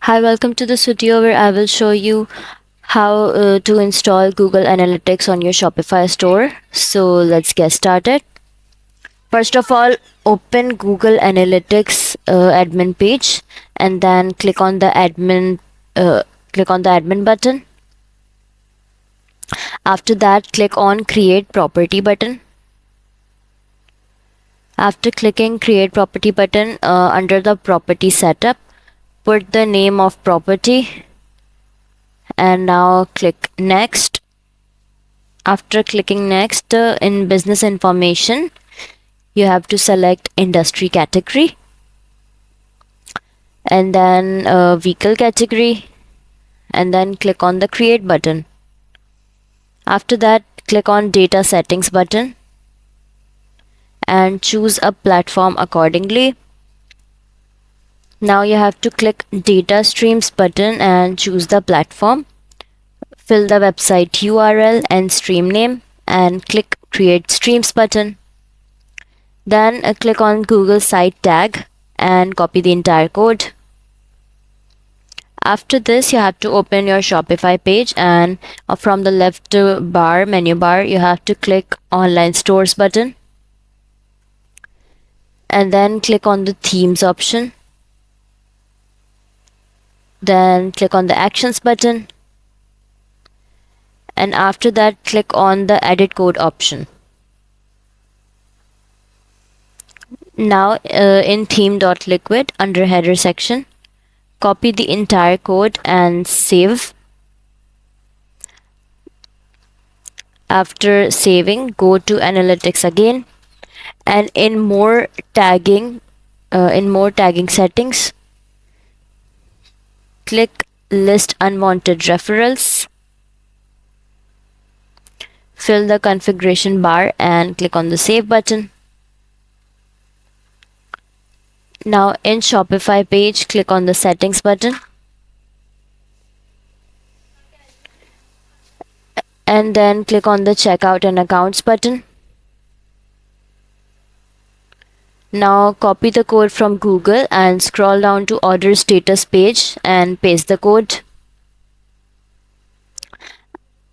Hi, welcome to this video where I will show you how to install Google Analytics on your Shopify store. So let's get started. First of all, open Google Analytics admin page and then click on the admin button. After that, click on create property button. After clicking create property button, under the property setup, put the name of property and now click next. After clicking next, in business information, you have to select industry category and then vehicle category and then click on the create button. After that, click on data settings button and choose a platform accordingly. Now you have to click data streams button and choose the platform. Fill the website URL and stream name and click create streams button. Then click on Google site tag and copy the entire code. After this, you have to open your Shopify page and from the left menu bar, you have to click online stores button and then click on the themes option. Then click on the actions button and after that click on the edit code option. Now in theme.liquid under header section, copy the entire code and save. After saving, go to analytics again and in more tagging settings, click list unwanted referrals. Fill the configuration bar and click on the save button. Now in Shopify page, click on the settings button and then click on the checkout and accounts button. Now copy the code from Google and scroll down to order status page and paste the code.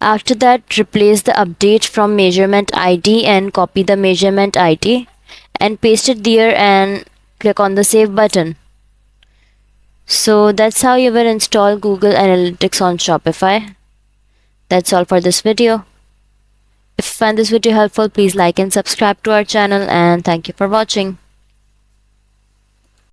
After that, replace the update from measurement ID and copy the measurement ID and paste it there and click on the save button. So that's how you will install Google Analytics on Shopify. That's all for this video. If you find this video helpful, please like and subscribe to our channel and thank you for watching.